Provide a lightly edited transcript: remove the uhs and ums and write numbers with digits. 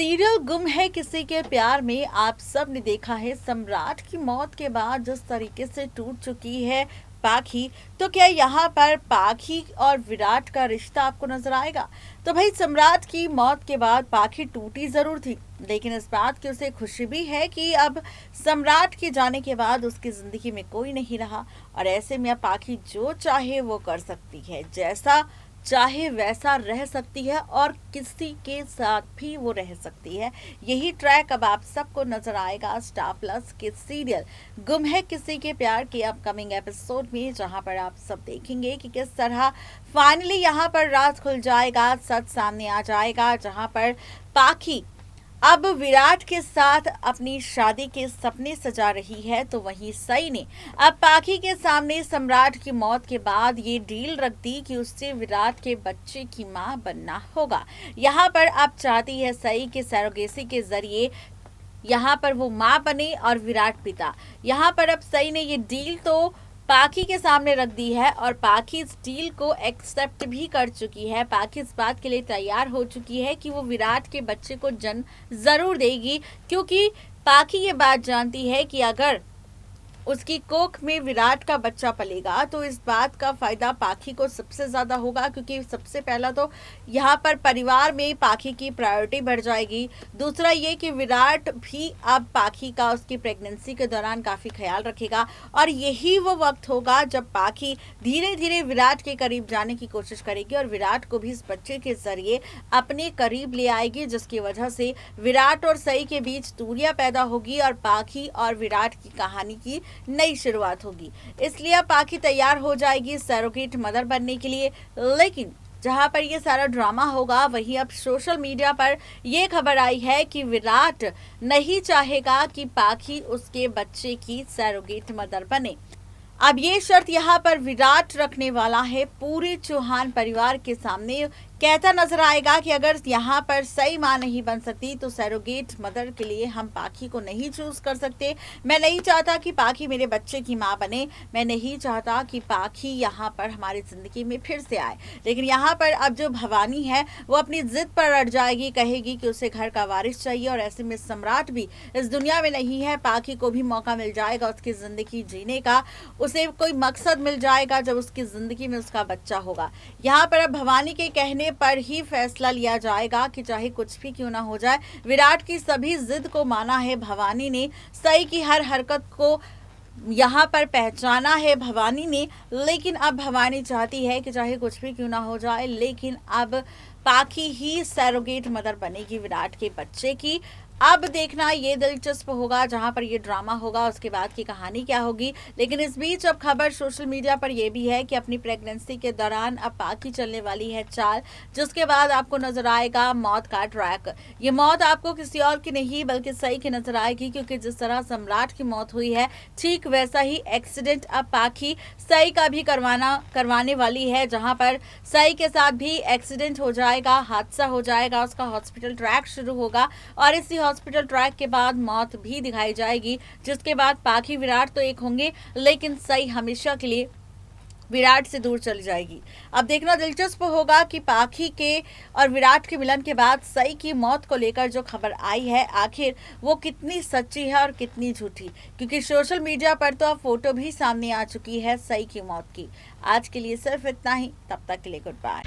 Serial गुम है किसी के प्यार में आप सब ने देखा है सम्राट की मौत के बाद जिस तरीके से टूट चुकी है पाखी। तो क्या यहाँ पर पाखी और विराट का रिश्ता आपको नजर आएगा? तो भाई सम्राट की मौत के बाद पाखी टूटी जरूर थी, लेकिन इस बात की उसे खुशी भी है कि अब सम्राट के जाने के बाद उसकी जिंदगी में कोई नहीं रहा और ऐसे में अब पाखी जो चाहे वो कर सकती है, जैसा चाहे वैसा रह सकती है और किसी के साथ भी वो रह सकती है। यही ट्रैक अब आप सबको नजर आएगा स्टार प्लस के सीरियल गुम है किसी के प्यार के अपकमिंग एपिसोड में, जहां पर आप सब देखेंगे कि किस तरह फाइनली यहां पर राज खुल जाएगा, सच सामने आ जाएगा, जहां पर पाखी अब विराट के साथ अपनी शादी के सपने सजा रही है। तो वहीं सई ने अब पाखी के सामने सम्राट की मौत के बाद ये डील रख दी कि उससे विराट के बच्चे की मां बनना होगा। यहाँ पर अब चाहती है सई के सरोगेसी के जरिए यहाँ पर वो मां बने और विराट पिता। यहाँ पर अब सई ने ये डील तो पाखी के सामने रख दी है और पाखी इस डील को एक्सेप्ट भी कर चुकी है। पाखी इस बात के लिए तैयार हो चुकी है कि वो विराट के बच्चे को जन्म जरूर देगी, क्योंकि पाखी ये बात जानती है कि अगर उसकी कोख में विराट का बच्चा पलेगा तो इस बात का फायदा पाखी को सबसे ज्यादा होगा, क्योंकि सबसे पहला तो यहाँ पर परिवार में पाखी की प्रायोरिटी बढ़ जाएगी। दूसरा ये कि विराट भी अब पाखी का उसकी प्रेगनेंसी के दौरान काफी ख्याल रखेगा और यही वो वक्त होगा जब पाखी धीरे धीरे विराट के करीब जाने की कोशिश करेगी और विराट को भी इस बच्चे के जरिए अपने करीब ले आएगी, जिसकी वजह से विराट और सई के बीच दूरियां पैदा होगी और पाखी और विराट की कहानी की नई शुरुआत होगी। इसलिए अब पाखी तैयार हो जाएगी सरोगेट मदर बनने के लिए। लेकिन जहां पर ये सारा ड्रामा होगा, वहीं अब सोशल मीडिया पर यह खबर आई है कि विराट नहीं चाहेगा कि पाखी उसके बच्चे की सरोगेट मदर बने। अब ये शर्त यहाँ पर विराट रखने वाला है पूरे चौहान परिवार के सामने। कहता नजर आएगा कि अगर यहाँ पर सही मां नहीं बन सकती तो सरोगेट मदर के लिए हम पाखी को नहीं चूज कर सकते। मैं नहीं चाहता कि पाखी मेरे बच्चे की मां बने, मैं नहीं चाहता कि पाखी यहाँ पर हमारी जिंदगी में फिर से आए। लेकिन यहाँ पर अब जो भवानी है वो अपनी जिद पर अड़ जाएगी, कहेगी कि उसे घर का वारिस चाहिए और ऐसे में सम्राट भी इस दुनिया में नहीं है। पाखी को भी मौका मिल जाएगा उसकी जिंदगी जीने का, उसे कोई मकसद मिल जाएगा जब उसकी जिंदगी में उसका बच्चा होगा। यहाँ पर अब भवानी के कहने पर ही फैसला लिया जाएगा कि चाहे कुछ भी क्यों ना हो जाए, विराट की सभी जिद को माना है भवानी ने, सई की हर हरकत को यहाँ पर पहचाना है भवानी ने। लेकिन अब भवानी चाहती है कि चाहे कुछ भी क्यों ना हो जाए, लेकिन अब पाखी ही सरोगेट मदर बनेगी विराट के बच्चे की। अब देखना ये दिलचस्प होगा, जहां पर ये ड्रामा होगा उसके बाद की कहानी क्या होगी। लेकिन इस बीच अब खबर सोशल मीडिया पर यह भी है कि अपनी प्रेगनेंसी के दौरान अब पाखी चलने वाली है चाल, जिसके बाद आपको नजर आएगा मौत का ट्रैक। ये मौत आपको किसी और की नहीं बल्कि सई की नजर आएगी, क्योंकि जिस तरह सम्राट की मौत हुई है ठीक वैसा ही एक्सीडेंट अब पाखी सई का भी करवाने वाली है। जहां पर सई के साथ भी एक्सीडेंट हो जाएगा, हादसा हो जाएगा, उसका हॉस्पिटल ट्रैक शुरू होगा और इसी हॉस्पिटल ट्रैक के बाद मौत भी दिखाई जाएगी, जिसके बाद पाखी विराट तो एक होंगे, लेकिन सई हमेशा के लिए विराट से दूर चली जाएगी। अब देखना दिलचस्प होगा कि पाखी के और विराट के मिलन के बाद सई की मौत को लेकर जो खबर आई है आखिर वो कितनी सच्ची है और कितनी झूठी, क्योंकि सोशल मीडिया पर तो अब फोटो भी सामने आ चुकी है सई की मौत की। आज के लिए सिर्फ इतना ही, तब तक के लिए गुड बाय।